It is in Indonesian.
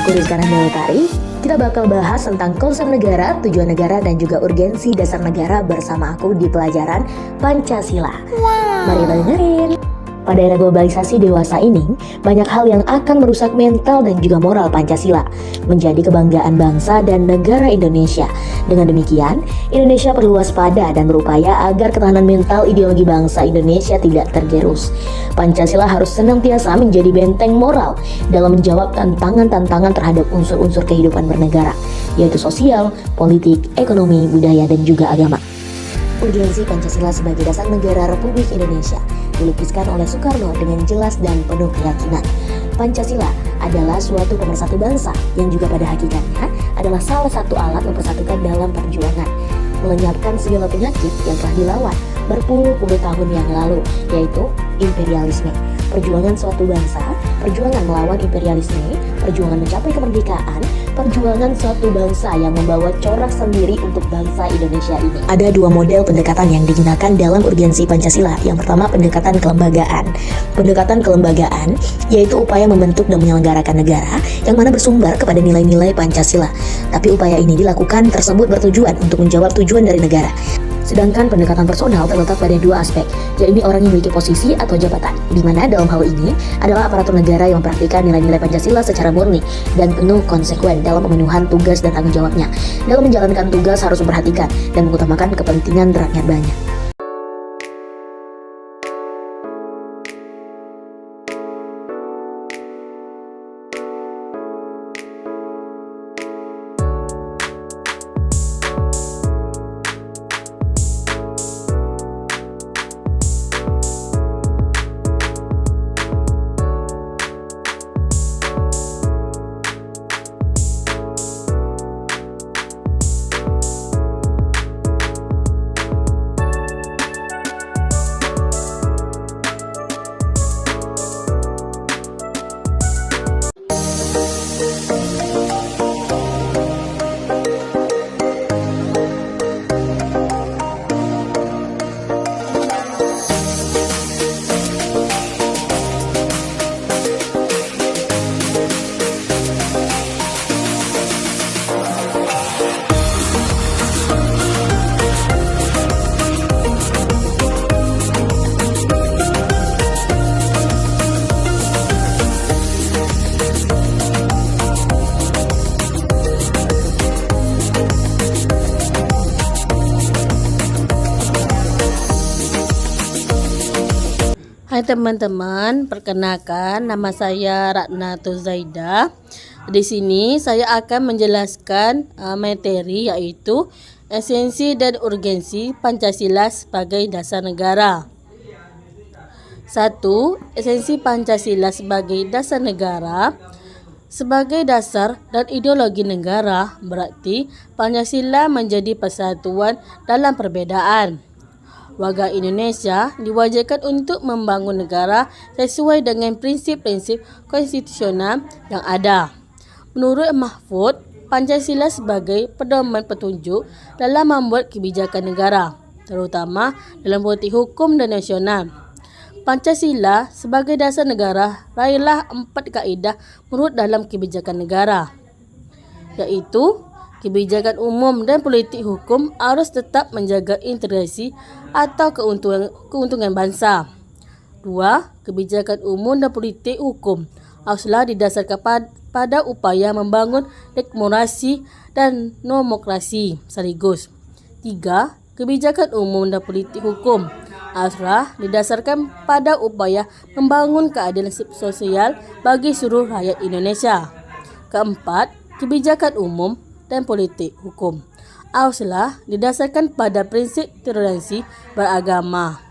Aku Rizka Utari. Kita bakal bahas tentang konsep negara, tujuan negara, dan juga urgensi dasar negara bersama aku di pelajaran Pancasila. Mari kita dengerin. Pada era globalisasi dewasa ini, banyak hal yang akan merusak mental dan juga moral Pancasila, menjadi kebanggaan bangsa dan negara Indonesia. Dengan demikian, Indonesia perlu waspada dan berupaya agar ketahanan mental ideologi bangsa Indonesia tidak tergerus. Pancasila harus senantiasa menjadi benteng moral dalam menjawab tantangan-tantangan terhadap unsur-unsur kehidupan bernegara, yaitu sosial, politik, ekonomi, budaya, dan juga agama. Urgensi Pancasila sebagai dasar negara Republik Indonesia dilukiskan oleh Soekarno dengan jelas dan penuh keyakinan. Pancasila adalah suatu pemersatu bangsa yang juga pada hakikatnya adalah salah satu alat mempersatukan dalam perjuangan, melenyapkan segala penyakit yang telah dilawan berpuluh-puluh tahun yang lalu, yaitu imperialisme. Perjuangan suatu bangsa, perjuangan melawan imperialisme, perjuangan mencapai kemerdekaan, perjuangan suatu bangsa yang membawa corak sendiri untuk bangsa Indonesia ini. Ada dua model pendekatan yang digunakan dalam urgensi Pancasila. Yang pertama, pendekatan kelembagaan. Pendekatan kelembagaan yaitu upaya membentuk dan menyelenggarakan negara yang mana bersumber kepada nilai-nilai Pancasila. Tapi upaya ini dilakukan tersebut bertujuan untuk menjawab tujuan dari negara. Sedangkan pendekatan personal terletak pada dua aspek, yaitu orang yang memiliki posisi atau jabatan, di mana dalam hal ini adalah aparatur negara yang mempraktikkan nilai-nilai Pancasila secara murni dan penuh konsekuen dalam pemenuhan tugas dan tanggung jawabnya. Dalam menjalankan tugas harus memperhatikan dan mengutamakan kepentingan rakyat banyak. Hai teman-teman, perkenalkan nama saya Ratna Tuzaida. Di sini saya akan menjelaskan materi yaitu esensi dan urgensi Pancasila sebagai dasar negara. 1. Esensi Pancasila sebagai dasar negara. Sebagai dasar dan ideologi negara berarti Pancasila menjadi persatuan dalam perbedaan. Warga Indonesia diwajibkan untuk membangun negara sesuai dengan prinsip-prinsip konstitusional yang ada. Menurut Mahfud, Pancasila sebagai pedoman petunjuk dalam membuat kebijakan negara, terutama dalam politik hukum dan nasional. Pancasila sebagai dasar negara raihlah 4 kaedah menurut dalam kebijakan negara, yaitu kebijakan umum dan politik hukum harus tetap menjaga integrasi atau keuntungan bangsa. 2. Kebijakan umum dan politik hukum haruslah didasarkan pada upaya membangun demokrasi dan demokrasi sekaligus. 3. Kebijakan umum dan politik hukum haruslah didasarkan pada upaya membangun keadilan sosial bagi seluruh rakyat Indonesia. 4. Kebijakan umum dan politik hukum haruslah didasarkan pada prinsip toleransi beragama.